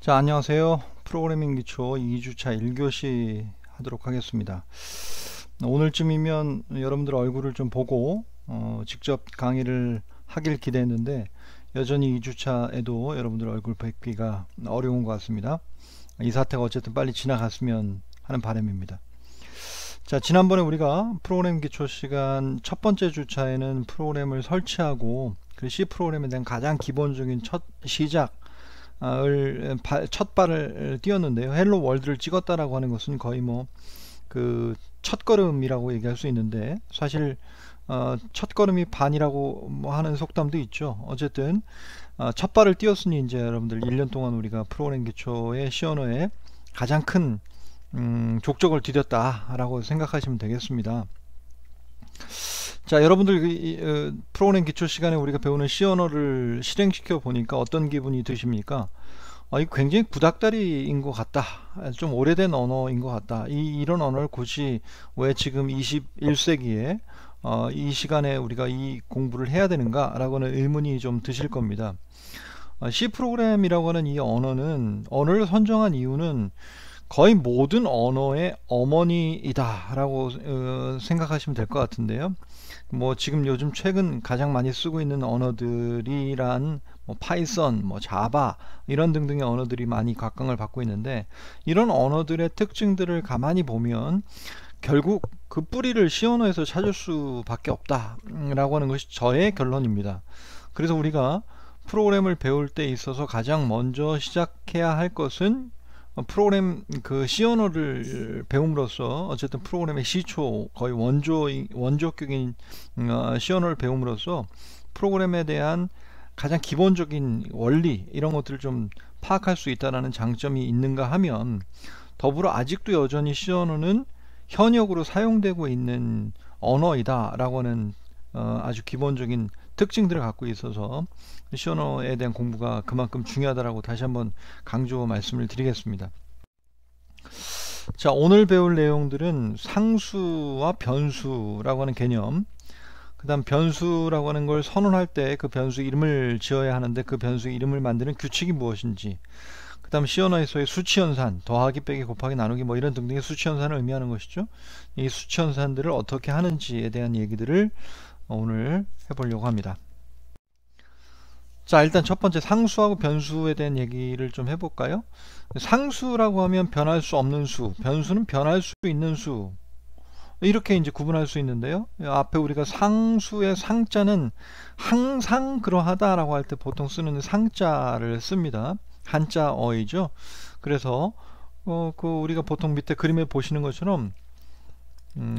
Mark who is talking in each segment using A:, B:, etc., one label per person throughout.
A: 자, 안녕하세요. 프로그래밍 기초 2주차 1교시 하도록 하겠습니다. 오늘쯤이면 여러분들 얼굴을 좀 보고 직접 강의를 하길 기대했는데 여전히 2주차에도 여러분들 얼굴 뵙기가 어려운 것 같습니다. 이 사태가 어쨌든 빨리 지나갔으면 하는 바람입니다. 자, 지난번에 우리가 프로그래밍 기초 시간 첫 번째 주차에는 프로그램을 설치하고 그 C 프로그램에 대한 가장 기본적인 첫 시작 첫 발을 띄웠는데요. 헬로 월드를 찍었다라고 하는 것은 거의 그 첫걸음이라고 얘기할 수 있는데, 사실 첫걸음이 반이라고 하는 속담도 있죠. 어쨌든 첫 발을 띄웠으니 이제 여러분들 1년 동안 우리가 프로그램 기초의 C 언어에 가장 큰 족적을 디뎠다 라고 생각하시면 되겠습니다. 자, 여러분들 프로그램 기초 시간에 우리가 배우는 C 언어를 실행시켜 보니까 어떤 기분이 드십니까? 이거 굉장히 구닥다리인 것 같다, 좀 오래된 언어인 것 같다, 이런 언어를 굳이 왜 지금 21세기에 이 시간에 우리가 이 공부를 해야 되는가 라고는 의문이 좀 드실 겁니다. C 프로그램이라고 하는 이 언어를 선정한 이유는 거의 모든 언어의 어머니이다 라고 생각하시면 될 것 같은데요. 지금 요즘 최근 가장 많이 쓰고 있는 언어들이란 파이썬, 자바 이런 등등의 언어들이 많이 각광을 받고 있는데, 이런 언어들의 특징들을 가만히 보면 결국 그 뿌리를 C 언어에서 찾을 수밖에 없다 라고 하는 것이 저의 결론입니다. 그래서 우리가 프로그램을 배울 때 있어서 가장 먼저 시작해야 할 것은 프로그램 C 언어를 배움으로써, 어쨌든 프로그램의 시초, 거의 원조격인 C 언어를 배움으로써 프로그램에 대한 가장 기본적인 원리, 이런 것들을 좀 파악할 수 있다는 장점이 있는가 하면, 더불어 아직도 여전히 C 언어는 현역으로 사용되고 있는 언어이다 라고 하는 아주 기본적인 특징들을 갖고 있어서 C 언어에 대한 공부가 그만큼 중요하다라고 다시 한번 강조 말씀을 드리겠습니다. 자, 오늘 배울 내용들은 상수와 변수라고 하는 개념, 그 다음 변수라고 하는 걸 선언할 때 그 변수 이름을 지어야 하는데 그 변수 이름을 만드는 규칙이 무엇인지, 그 다음 C 언어에서의 수치연산, 더하기 빼기 곱하기 나누기 이런 등등의 수치연산을 의미하는 것이죠. 이 수치연산들을 어떻게 하는지에 대한 얘기들을 오늘 해보려고 합니다. 자, 일단 첫 번째 상수하고 변수에 대한 얘기를 좀 해볼까요? 상수라고 하면 변할 수 없는 수, 변수는 변할 수 있는 수, 이렇게 이제 구분할 수 있는데요. 앞에 우리가 상수의 상자는 항상 그러하다 라고 할 때 보통 쓰는 상자를 씁니다. 한자어이죠. 그래서 우리가 보통 밑에 그림에 보시는 것처럼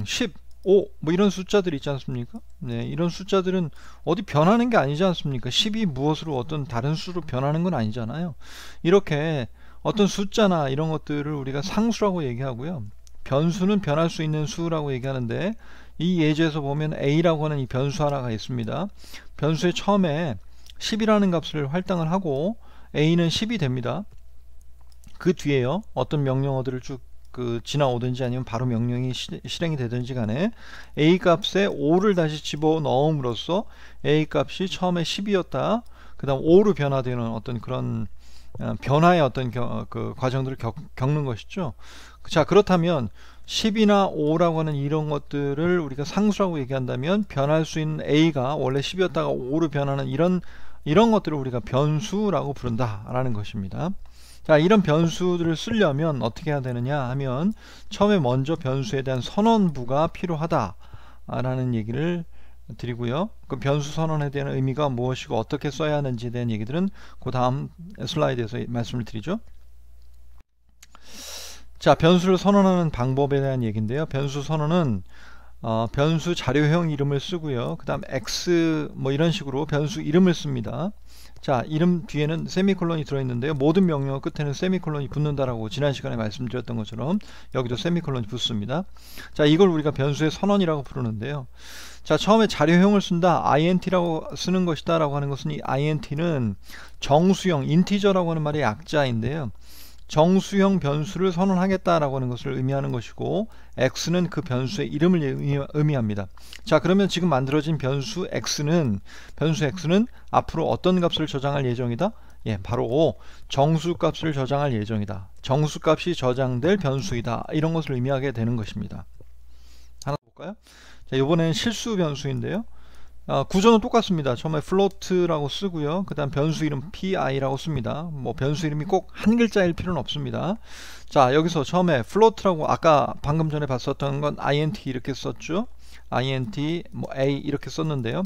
A: 10, 5 이런 숫자들 있지 않습니까? 네, 이런 숫자들은 어디 변하는 게 아니지 않습니까? 10이 무엇으로 어떤 다른 수로 변하는 건 아니잖아요. 이렇게 어떤 숫자나 이런 것들을 우리가 상수라고 얘기하고요. 변수는 변할 수 있는 수라고 얘기하는데, 이 예제에서 보면 A라고 하는 이 변수 하나가 있습니다. 변수의 처음에 10이라는 값을 할당을 하고 A는 10이 됩니다. 그 뒤에요, 어떤 명령어들을 쭉 지나오든지 아니면 바로 명령이 실행이 되든지 간에 A 값에 5를 다시 집어넣음으로써 A 값이 처음에 10이었다, 그 다음 5로 변화되는 어떤 그런 변화의 어떤 그 과정들을 겪는 것이죠. 자, 그렇다면 10이나 5라고 하는 이런 것들을 우리가 상수라고 얘기한다면, 변할 수 있는 A가 원래 10이었다가 5로 변하는 이런 것들을 우리가 변수라고 부른다 라는 것입니다. 자, 이런 변수들을 쓰려면 어떻게 해야 되느냐 하면, 처음에 먼저 변수에 대한 선언부가 필요하다 라는 얘기를 드리고요. 그 변수 선언에 대한 의미가 무엇이고 어떻게 써야 하는지에 대한 얘기들은 그 다음 슬라이드에서 말씀을 드리죠. 자, 변수를 선언하는 방법에 대한 얘기인데요. 변수 선언은 변수 자료형 이름을 쓰고요. 그 다음 X 이런 식으로 변수 이름을 씁니다. 자, 이름 뒤에는 세미콜론이 들어있는데요. 모든 명령어 끝에는 세미콜론이 붙는다라고 지난 시간에 말씀드렸던 것처럼 여기도 세미콜론이 붙습니다. 자, 이걸 우리가 변수의 선언이라고 부르는데요. 자, 처음에 자료형을 쓴다, int라고 쓰는 것이다 라고 하는 것은, 이 int는 정수형, 인티저라고 하는 말의 약자인데요. 정수형 변수를 선언하겠다라고 하는 것을 의미하는 것이고, x는 그 변수의 이름을 의미합니다. 자, 그러면 지금 만들어진 변수 x는 앞으로 어떤 값을 저장할 예정이다? 바로 정수값을 저장할 예정이다. 정수값이 저장될 변수이다. 이런 것을 의미하게 되는 것입니다. 하나 더 볼까요? 자, 이번엔 실수 변수인데요. 구조는 똑같습니다. 처음에 float라고 쓰고요. 그 다음 변수 이름 pi라고 씁니다. 뭐 변수 이름이 꼭 한 글자일 필요는 없습니다. 자, 여기서 처음에 float라고 아까 방금 전에 봤었던 건 int 이렇게 썼죠. int 뭐 a 이렇게 썼는데요.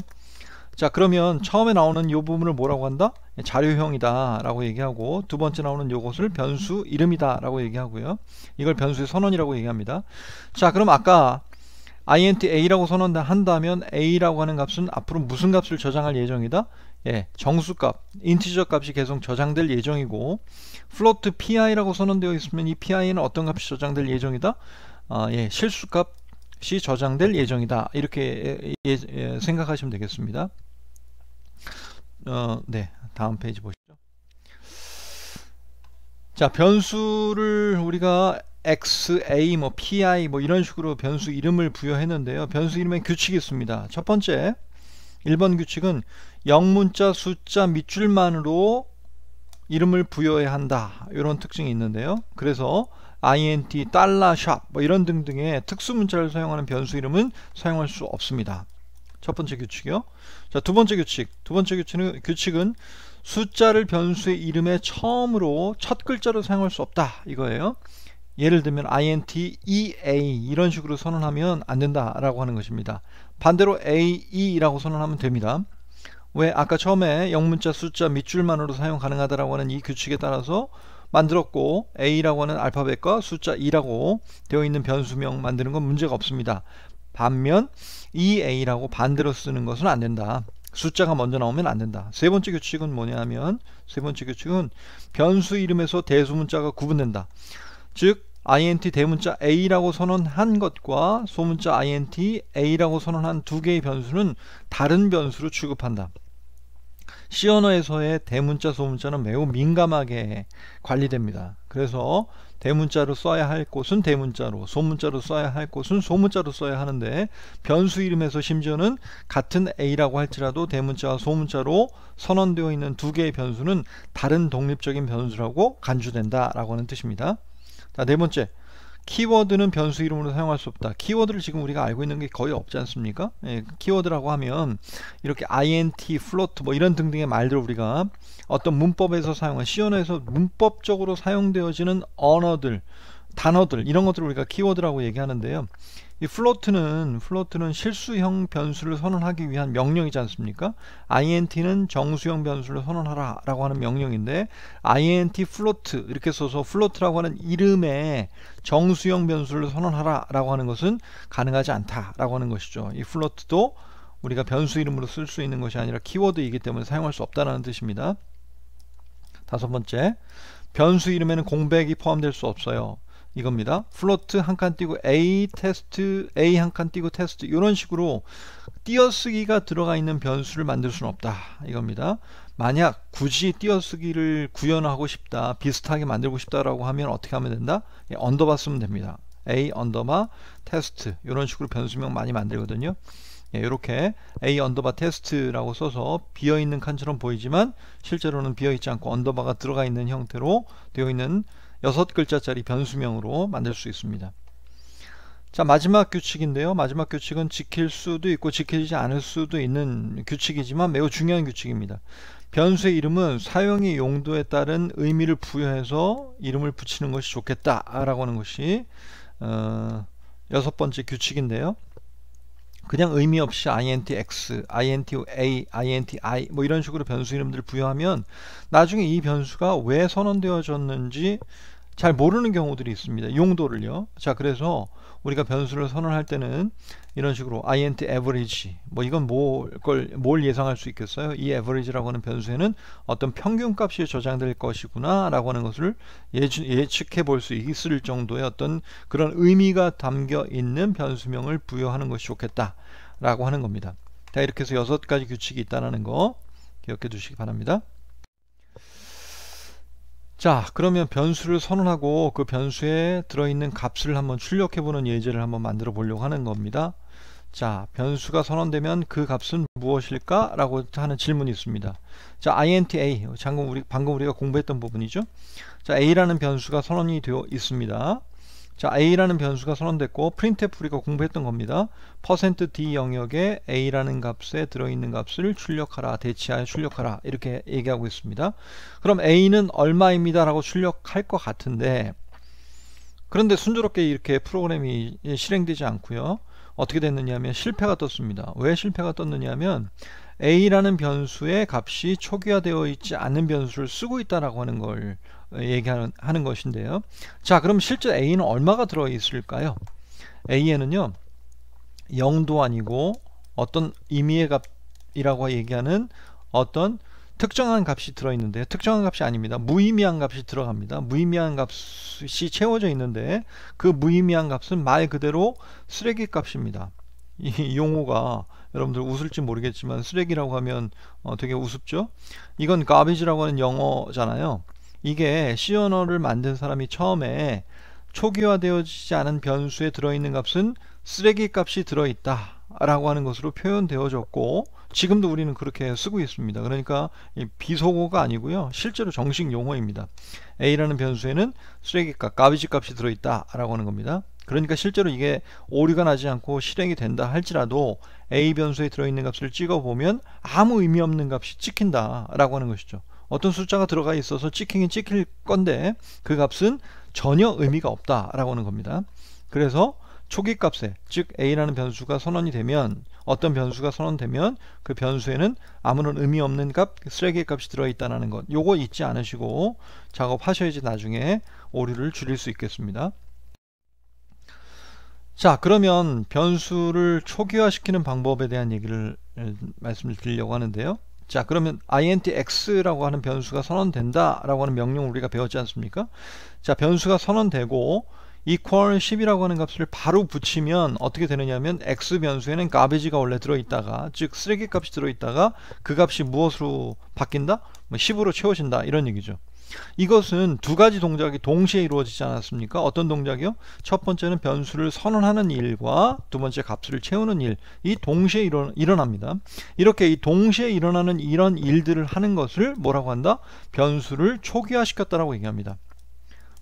A: 자, 그러면 처음에 나오는 이 부분을 뭐라고 한다? 자료형이다 라고 얘기하고, 두 번째 나오는 요것을 변수 이름이다 라고 얘기하고요. 이걸 변수의 선언이라고 얘기합니다. 자, 그럼 아까 int a라고 선언한다면 a라고 하는 값은 앞으로 무슨 값을 저장할 예정이다? 정수값, 인티저 값이 계속 저장될 예정이고, float pi라고 선언되어 있으면 이 pi는 어떤 값이 저장될 예정이다? 실수값이 저장될 예정이다. 이렇게 생각하시면 되겠습니다. 다음 페이지 보시죠. 자, 변수를 우리가 x, a, 뭐 pi 뭐 이런 식으로 변수 이름을 부여했는데요. 변수 이름에 규칙이 있습니다. 첫 번째 1번 규칙은 영문자, 숫자 밑줄만으로 이름을 부여해야 한다. 이런 특징이 있는데요. 그래서 int, $, 뭐 이런 등등의 특수 문자를 사용하는 변수 이름은 사용할 수 없습니다. 첫 번째 규칙이요. 자, 두 번째 규칙은 숫자를 변수의 이름의 처음으로 첫 글자로 사용할 수 없다. 이거예요. 예를 들면 int, ea 이런 식으로 선언하면 안 된다라고 하는 것입니다. 반대로 ae라고 선언하면 됩니다. 왜? 아까 처음에 영문자, 숫자 밑줄만으로 사용 가능하다라고 하는 이 규칙에 따라서 만들었고, a라고 하는 알파벳과 숫자 2라고 되어 있는 변수명 만드는 건 문제가 없습니다. 반면 ea라고 반대로 쓰는 것은 안 된다. 숫자가 먼저 나오면 안 된다. 세 번째 규칙은 뭐냐면, 변수 이름에서 대소문자가 구분된다. 즉 int 대문자 a라고 선언한 것과 소문자 int a라고 선언한 두 개의 변수는 다른 변수로 취급한다. C 언어에서의 대문자 소문자는 매우 민감하게 관리됩니다. 그래서 대문자로 써야 할 곳은 대문자로, 소문자로 써야 할 곳은 소문자로 써야 하는데, 변수 이름에서 심지어는 같은 a라고 할지라도 대문자와 소문자로 선언되어 있는 두 개의 변수는 다른 독립적인 변수라고 간주된다 라고 하는 뜻입니다. 자, 네 번째, 키워드는 변수 이름으로 사용할 수 없다. 키워드를 지금 우리가 알고 있는 게 거의 없지 않습니까? 키워드라고 하면 이렇게 int, float 뭐 이런 등등의 말들을 우리가 어떤 문법에서 사용한, C 언어에서 문법적으로 사용되어지는 언어들, 단어들, 이런 것들을 우리가 키워드라고 얘기하는데요. 이 float는 실수형 변수를 선언하기 위한 명령이지 않습니까? int는 정수형 변수를 선언하라 라고 하는 명령인데, int float 이렇게 써서 float라고 하는 이름에 정수형 변수를 선언하라 라고 하는 것은 가능하지 않다 라고 하는 것이죠. 이 float도 우리가 변수 이름으로 쓸 수 있는 것이 아니라 키워드이기 때문에 사용할 수 없다는 뜻입니다. 다섯 번째, 변수 이름에는 공백이 포함될 수 없어요. 이겁니다. float 한 칸 띄고 a 테스트, a 한 칸 띄고 테스트, 이런 식으로 띄어쓰기가 들어가 있는 변수를 만들 수는 없다. 이겁니다. 만약 굳이 띄어쓰기를 구현하고 싶다, 비슷하게 만들고 싶다라고 하면 어떻게 하면 된다? 언더바 쓰면 됩니다. a 언더바 테스트, 이런 식으로 변수명 많이 만들거든요. 이렇게 a 언더바 테스트라고 써서 비어있는 칸처럼 보이지만 실제로는 비어있지 않고 언더바가 들어가 있는 형태로 되어 있는 6글자짜리 변수명으로 만들 수 있습니다. 자, 마지막 규칙인데요. 마지막 규칙은 지킬 수도 있고 지키지 않을 수도 있는 규칙이지만 매우 중요한 규칙입니다. 변수의 이름은 사용의 용도에 따른 의미를 부여해서 이름을 붙이는 것이 좋겠다 라고 하는 것이 6번째 규칙인데요. 그냥 의미 없이 int x, int a, int i 뭐 이런 식으로 변수 이름들을 부여하면 나중에 이 변수가 왜 선언되어졌는지 잘 모르는 경우들이 있습니다. 용도를요. 자, 그래서 우리가 변수를 선언할 때는 이런 식으로 int average, 뭐 이건 뭘 예상할 수 있겠어요? 이 average라고 하는 변수에는 어떤 평균값이 저장될 것이구나 라고 하는 것을 예측해 볼 수 있을 정도의 어떤 그런 의미가 담겨 있는 변수명을 부여하는 것이 좋겠다 라고 하는 겁니다. 자, 이렇게 해서 6가지 규칙이 있다는 거 기억해 두시기 바랍니다. 자, 그러면 변수를 선언하고 그 변수에 들어있는 값을 한번 출력해 보는 예제를 한번 만들어 보려고 하는 겁니다. 자, 변수가 선언되면 그 값은 무엇일까? 라고 하는 질문이 있습니다. 자, int a, 방금 우리가 공부했던 부분이죠. 자, a라는 변수가 선언이 되어 있습니다. 자, a라는 변수가 선언됐고 printf 우리가 공부했던 겁니다. %d 영역에 a라는 값에 들어있는 값을 출력하라, 대치하여 출력하라, 이렇게 얘기하고 있습니다. 그럼 a는 얼마입니다 라고 출력할 것 같은데, 그런데 순조롭게 이렇게 프로그램이 실행되지 않고요. 어떻게 됐느냐 하면 실패가 떴습니다. 왜 실패가 떴느냐 하면 a라는 변수의 값이 초기화되어 있지 않는 변수를 쓰고 있다라고 하는 걸 얘기하는 것인데요. 자, 그럼 실제 a는 얼마가 들어 있을까요? a에는요 0도 아니고 어떤 임의의 값이라고 얘기하는 어떤 특정한 값이 들어있는데, 특정한 값이 아닙니다. 무의미한 값이 들어갑니다. 무의미한 값이 채워져 있는데 그 무의미한 값은 말 그대로 쓰레기 값입니다. 이 용어가 여러분들 웃을지 모르겠지만 쓰레기라고 하면 되게 우습죠. 이건 garbage라고 하는 영어잖아요. 이게 C 언어를 만든 사람이 처음에 초기화되어지지 않은 변수에 들어있는 값은 쓰레기 값이 들어있다 라고 하는 것으로 표현되어졌고, 지금도 우리는 그렇게 쓰고 있습니다. 그러니까 비속어가 아니고요, 실제로 정식 용어입니다. a라는 변수에는 쓰레기값, garbage 값이 들어있다 라고 하는 겁니다. 그러니까 실제로 이게 오류가 나지 않고 실행이 된다 할지라도 a 변수에 들어있는 값을 찍어보면 아무 의미 없는 값이 찍힌다 라고 하는 것이죠. 어떤 숫자가 들어가 있어서 찍히긴 찍힐 건데 그 값은 전혀 의미가 없다 라고 하는 겁니다. 그래서 초기 값에, 즉 a라는 변수가 선언이 되면, 어떤 변수가 선언되면 그 변수에는 아무런 의미 없는 값, 쓰레기 값이 들어있다는 것, 요거 잊지 않으시고 작업하셔야지 나중에 오류를 줄일 수 있겠습니다. 자, 그러면 변수를 초기화시키는 방법에 대한 얘기를 말씀을 드리려고 하는데요. 자, 그러면 int x라고 하는 변수가 선언된다 라고 하는 명령을 우리가 배웠지 않습니까? 자, 변수가 선언되고 equal 10이라고 하는 값을 바로 붙이면 어떻게 되느냐 하면 x 변수에는 garbage가 원래 들어있다가, 즉 쓰레기 값이 들어있다가 그 값이 무엇으로 바뀐다? 10으로 채워진다, 이런 얘기죠. 이것은 두 가지 동작이 동시에 이루어지지 않았습니까? 어떤 동작이요? 첫 번째는 변수를 선언하는 일과 두 번째 값을 채우는 일, 이 동시에 일어납니다. 이렇게 이 동시에 일어나는 이런 일들을 하는 것을 뭐라고 한다? 변수를 초기화시켰다라고 얘기합니다.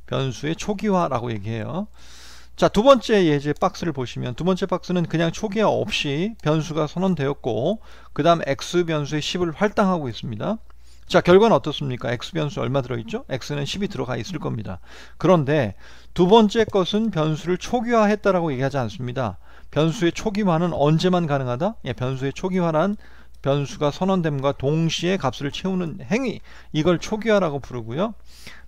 A: 변수의 초기화라고 얘기해요. 자, 두 번째 예제 박스를 보시면, 두 번째 박스는 그냥 초기화 없이 변수가 선언되었고 그 다음 x 변수의 10을 할당하고 있습니다. 자, 결과는 어떻습니까? x 변수 얼마 들어있죠? x는 10이 들어가 있을 겁니다. 그런데 두 번째 것은 변수를 초기화했다라고 얘기하지 않습니다. 변수의 초기화는 언제만 가능하다? 예, 변수의 초기화란 변수가 선언됨과 동시에 값을 채우는 행위, 이걸 초기화라고 부르고요.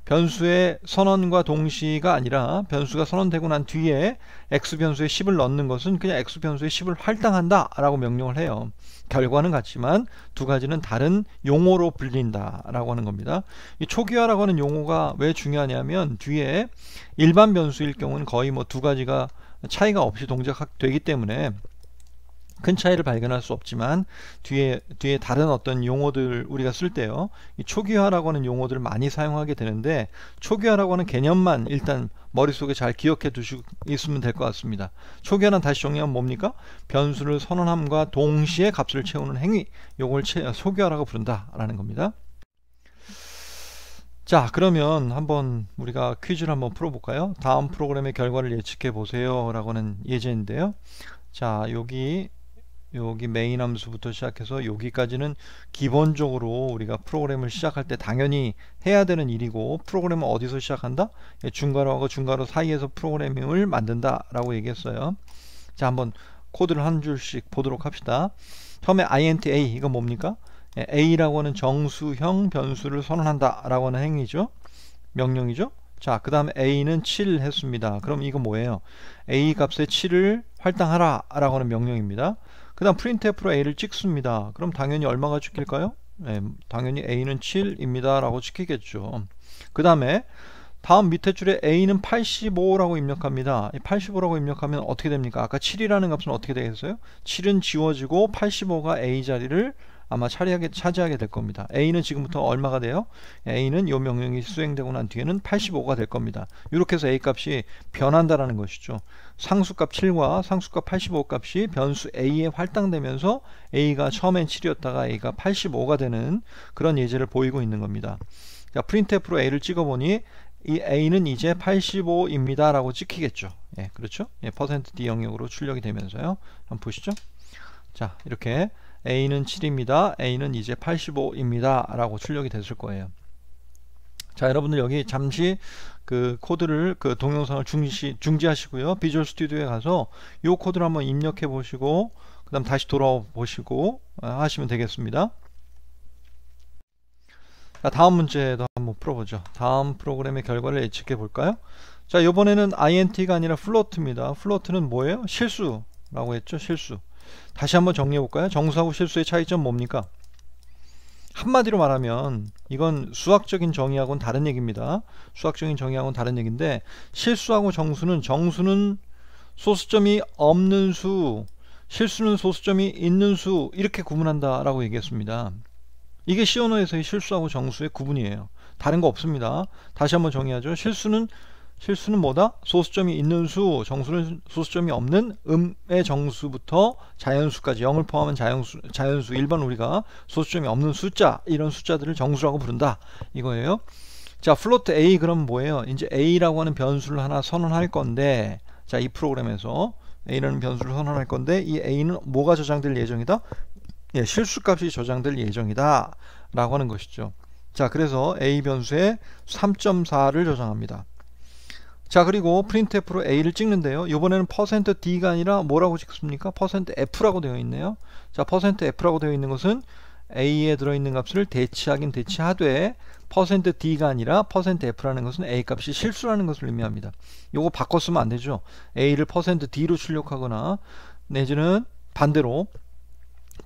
A: 변수의 선언과 동시가 아니라 변수가 선언되고 난 뒤에 x 변수에 10을 넣는 것은 그냥 x 변수에 10을 할당한다 라고 명령을 해요. 결과는 같지만 두 가지는 다른 용어로 불린다 라고 하는 겁니다. 이 초기화라고 하는 용어가 왜 중요하냐면 뒤에 일반 변수일 경우는 거의 뭐 두 가지가 차이가 없이 동작되기 때문에 큰 차이를 발견할 수 없지만 뒤에 다른 어떤 용어들 우리가 쓸 때요, 이 초기화라고 하는 용어들을 많이 사용하게 되는데, 초기화라고 하는 개념만 일단 머릿속에 잘 기억해 두시고 있으면 될 것 같습니다. 초기화는 다시 정리하면 뭡니까? 변수를 선언함과 동시에 값을 채우는 행위, 요걸 초기화라고 부른다 라는 겁니다. 자, 그러면 한번 우리가 퀴즈를 한번 풀어볼까요? 다음 프로그램의 결과를 예측해 보세요 라고 하는 예제인데요. 자, 여기 메인 함수부터 시작해서 여기까지는 기본적으로 우리가 프로그램을 시작할 때 당연히 해야 되는 일이고, 프로그램은 어디서 시작한다? 중괄호하고 중괄호 사이에서 프로그래밍을 만든다 라고 얘기했어요. 자, 한번 코드를 한 줄씩 보도록 합시다. 처음에 int a, 이건 뭡니까? a라고 하는 정수형 변수를 선언한다 라고 하는 행위죠, 명령이죠. 자, 그 다음에 a는 7 했습니다. 그럼 이거 뭐예요? a 값에 7을 할당하라 라고 하는 명령입니다. 그 다음 printf로 a를 찍습니다. 그럼 당연히 얼마가 찍힐까요? 네, 당연히 a는 7입니다 라고 찍히겠죠. 그 다음에 다음 밑에 줄에 A는 85라고 입력합니다. 85라고 입력하면 어떻게 됩니까? 아까 7이라는 값은 어떻게 되겠어요? 7은 지워지고 85가 A 자리를 아마 차지하게 될 겁니다. A는 지금부터 얼마가 돼요? A는 이 명령이 수행되고 난 뒤에는 85가 될 겁니다. 이렇게 해서 A 값이 변한다라는 것이죠. 상수값 7과 상수값 85 값이 변수 A에 할당되면서 A가 처음엔 7이었다가 A가 85가 되는 그런 예제를 보이고 있는 겁니다. 자, printf로 A를 찍어보니 이 A는 이제 85입니다 라고 찍히겠죠. 예, 그렇죠? 예, %D 영역으로 출력이 되면서요. 한번 보시죠. 자, 이렇게 A는 7입니다. A는 이제 85입니다 라고 출력이 됐을 거예요. 자, 여러분들 여기 잠시 그 코드를, 그 동영상을 중지하시고요. 비주얼 스튜디오에 가서 이 코드를 한번 입력해 보시고 그 다음 다시 돌아와 보시고 하시면 되겠습니다. 자, 다음 문제도 한번 풀어보죠. 다음 프로그램의 결과를 예측해 볼까요? 자, 이번에는 int가 아니라 float입니다. float는 뭐예요? 실수라고 했죠. 실수. 다시 한번 정리해 볼까요? 정수하고 실수의 차이점 뭡니까? 한마디로 말하면 이건 수학적인 정의하고는 다른 얘기입니다. 수학적인 정의하고는 다른 얘기인데, 실수하고 정수는 소수점이 없는 수, 실수는 소수점이 있는 수, 이렇게 구분한다 라고 얘기했습니다. 이게 C 언어에서의 실수하고 정수의 구분이에요. 다른 거 없습니다. 다시 한번 정의하죠. 실수는 뭐다? 소수점이 있는 수, 정수는 소수점이 없는 음의 정수부터 자연수까지, 0을 포함한 자연수, 일반 우리가 소수점이 없는 숫자, 이런 숫자들을 정수라고 부른다 이거예요. 자, float A 그럼 뭐예요? 이제 A라고 하는 변수를 하나 선언할 건데, 자, 이 프로그램에서 A라는 변수를 선언할 건데, 이 A는 뭐가 저장될 예정이다? 예, 실수값이 저장될 예정이다 라고 하는 것이죠. 자, 그래서 A 변수에 3.4를 저장합니다. 자, 그리고 printf로 A를 찍는데요. 이번에는 %D가 아니라 뭐라고 찍습니까? %F라고 되어 있네요. 자, %F라고 되어 있는 것은 A에 들어있는 값을 대치하긴 대치하되, %D가 아니라 %F라는 것은 A 값이 실수라는 것을 의미합니다. 요거 바꿔 쓰면 안 되죠. A를 %D로 출력하거나 내지는 반대로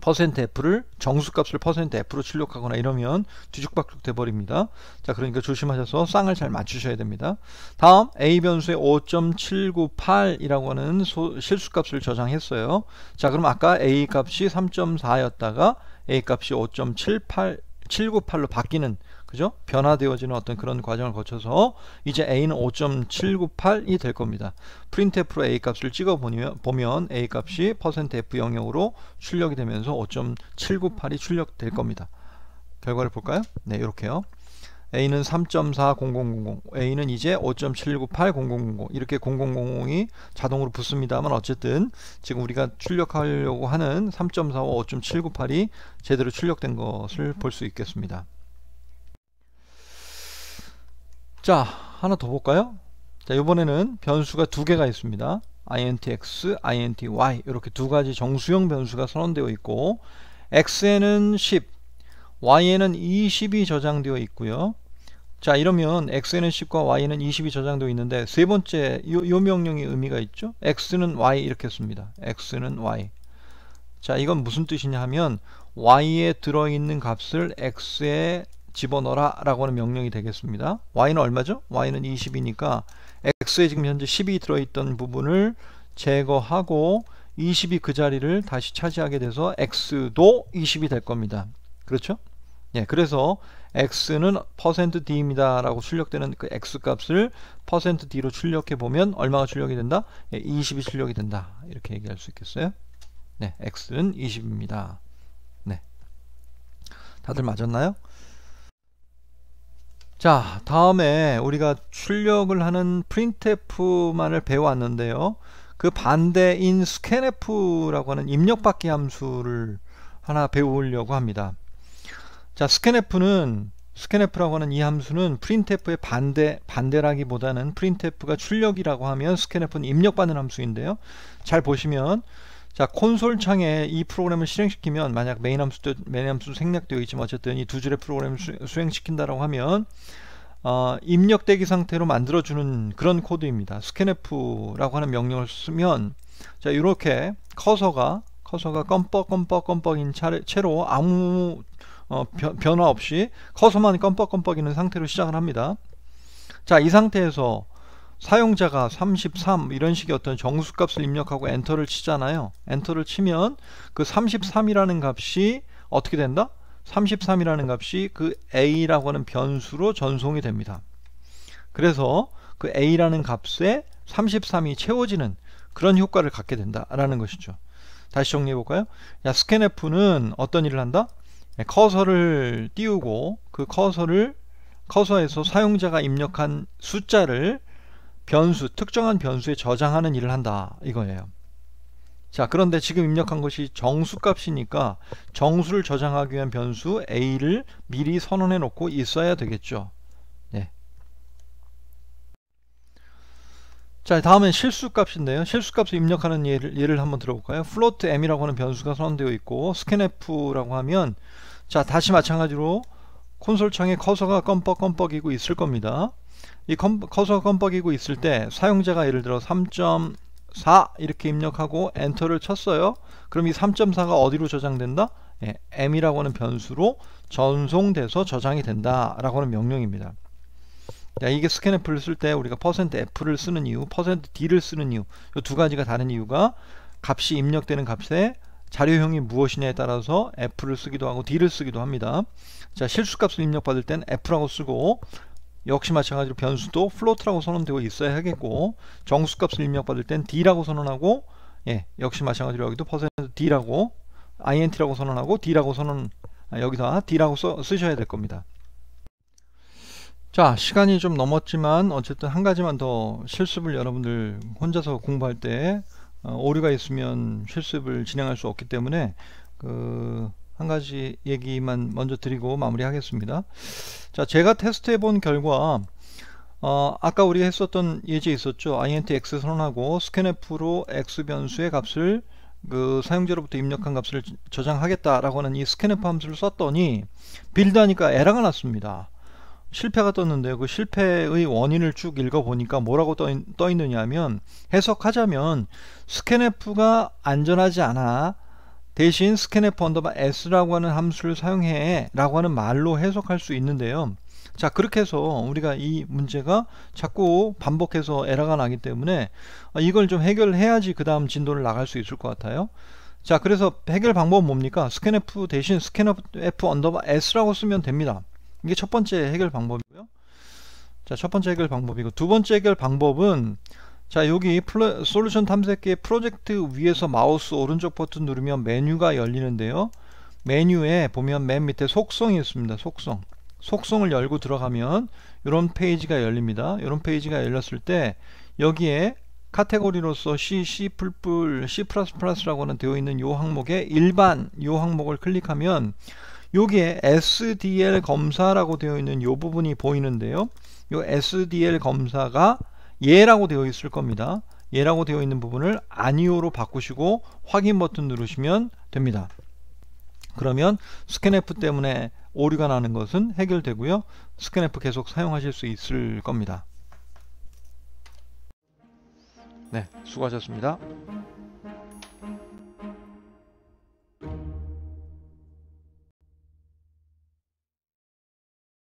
A: %F를 정수값을 %F로 출력하거나 이러면 뒤죽박죽 돼버립니다. 자, 그러니까 조심하셔서 쌍을 잘 맞추셔야 됩니다. 다음 A 변수에 5.798이라고 하는 실수값을 저장했어요. 자, 그럼 아까 A 값이 3.4였다가 A 값이 5.798로 바뀌는, 그죠? 변화되어지는 어떤 그런 과정을 거쳐서 이제 A는 5.798이 될 겁니다. printf로 A 값을 찍어 보면 A 값이 %F 영역으로 출력이 되면서 5.798이 출력될 겁니다. 결과를 볼까요? 네, 이렇게요. A는 3.40000, A는 이제 5.7980000, 이렇게 0000이 자동으로 붙습니다만 어쨌든 지금 우리가 출력하려고 하는 3.4와 5.798이 제대로 출력된 것을 볼 수 있겠습니다. 자, 하나 더 볼까요? 자, 이번에는 변수가 두 개가 있습니다. intx, inty 이렇게 두 가지 정수형 변수가 선언되어 있고, x에는 10, y에는 20이 저장되어 있고요. 자, 이러면 x에는 10과 y에는 20이 저장되어 있는데, 세 번째 요 명령의 의미가 있죠. x는 y 이렇게 씁니다. x는 y. 자, 이건 무슨 뜻이냐 하면 y에 들어있는 값을 x에 집어넣어라 라고 하는 명령이 되겠습니다. y는 얼마죠? y는 20이니까 x에 지금 현재 10이 들어있던 부분을 제거하고 20이 그 자리를 다시 차지하게 돼서 x도 20이 될 겁니다. 그렇죠? 예, 그래서 x는 %d입니다 라고 출력되는 그 x 값을 %d로 출력해 보면 얼마가 출력이 된다? 예, 20이 출력이 된다. 이렇게 얘기할 수 있겠어요? 네, x는 20입니다. 네, 다들 맞았나요? 자, 다음에 우리가 출력을 하는 printf만을 배워왔는데요. 그 반대인 scanf라고 하는 입력받기 함수를 하나 배우려고 합니다. 자, scanf라고 하는 이 함수는 printf의 반대라기보다는 printf가 출력이라고 하면 scanf는 입력받는 함수인데요. 잘 보시면, 자, 콘솔 창에 이 프로그램을 실행시키면, 만약 메인 함수도 생략되어 있지만 어쨌든 이 두 줄의 프로그램을 수행시킨다라고 하면 입력대기 상태로 만들어주는 그런 코드입니다. scanf라고 하는 명령을 쓰면, 자, 이렇게 커서가 껌뻑껌뻑인 채로 아무 변화 없이 커서만 껌뻑껌뻑이는 상태로 시작을 합니다. 자, 이 상태에서 사용자가 33 이런 식의 어떤 정수값을 입력하고 엔터를 치잖아요. 엔터를 치면 그 33이라는 값이 어떻게 된다? 33이라는 값이 그 a라고 하는 변수로 전송이 됩니다. 그래서 그 a라는 값에 33이 채워지는 그런 효과를 갖게 된다라는 것이죠. 다시 정리해 볼까요? 야, 스캔F는 어떤 일을 한다? 커서를 띄우고 그 커서에서 사용자가 입력한 숫자를 특정한 변수에 저장하는 일을 한다 이거예요. 자, 그런데 지금 입력한 것이 정수값이니까 정수를 저장하기 위한 변수 a를 미리 선언해 놓고 있어야 되겠죠. 네. 자, 다음은 실수값인데요. 실수값을 입력하는 예를 한번 들어볼까요? float m이라고 하는 변수가 선언되어 있고 scanf라고 하면, 자, 다시 마찬가지로 콘솔 창에 커서가 껌뻑껌뻑이고 있을 겁니다. 이 커서가 껌뻑이고 있을 때 사용자가 예를 들어 3.4 이렇게 입력하고 엔터를 쳤어요. 그럼 이 3.4가 어디로 저장된다? 예, m이라고 하는 변수로 전송돼서 저장이 된다 라고 하는 명령입니다. 자, 이게 스캔F를 쓸 때 우리가 %f를 쓰는 이유, %d를 쓰는 이유, 이 두 가지가 다른 이유가 값이 입력되는 값에 자료형이 무엇이냐에 따라서 f를 쓰기도 하고 d를 쓰기도 합니다. 자, 실수값을 입력받을 땐 f라고 쓰고, 역시 마찬가지로 변수도 float라고 선언되어 있어야 하겠고, 정수값을 입력받을 땐 d라고 선언하고, 예, 역시 마찬가지로 여기도 %d라고 int라고 선언하고 d라고 여기다 d라고 쓰셔야 될 겁니다. 자, 시간이 좀 넘었지만 어쨌든 한 가지만 더 실습을 여러분들 혼자서 공부할 때 오류가 있으면 실습을 진행할 수 없기 때문에 한 가지 얘기만 먼저 드리고 마무리하겠습니다. 자, 제가 테스트해 본 결과 아까 우리가 했었던 예제 있었죠. int x 선언하고 scanf로 x 변수의 값을 사용자로부터 입력한 값을 저장하겠다라고 하는 이 scanf 함수를 썼더니 빌드하니까 에러가 났습니다. 실패가 떴는데요. 그 실패의 원인을 쭉 읽어보니까 뭐라고 떠 있느냐 하면, 해석하자면 scanf가 안전하지 않아 대신 scanf 언더바 s라고 하는 함수를 사용해 라고 하는 말로 해석할 수 있는데요. 자, 그렇게 해서 우리가 이 문제가 자꾸 반복해서 에러가 나기 때문에 이걸 좀 해결해야지 그 다음 진도를 나갈 수 있을 것 같아요. 자, 그래서 해결 방법은 뭡니까? scanf 대신 scanf 언더바 s라고 쓰면 됩니다. 이게 첫 번째 해결 방법이고요. 자, 첫 번째 해결 방법이고, 두 번째 해결 방법은, 자, 여기 솔루션 탐색기의 프로젝트 위에서 마우스 오른쪽 버튼 누르면 메뉴가 열리는데요. 메뉴에 보면 맨 밑에 속성이 있습니다. 속성을 열고 들어가면 이런 페이지가 열립니다. 이런 페이지가 열렸을 때 여기에 카테고리로서 C++, C++라고 하는 되어 있는 요 항목에 일반 요 항목을 클릭하면 여기에 SDL 검사라고 되어 있는 요 부분이 보이는데요. 요 SDL 검사가 예라고 되어 있을 겁니다. 예라고 되어 있는 부분을 아니오로 바꾸시고 확인 버튼 누르시면 됩니다. 그러면 스캔F 때문에 오류가 나는 것은 해결되고요. 스캔F 계속 사용하실 수 있을 겁니다. 네, 수고하셨습니다.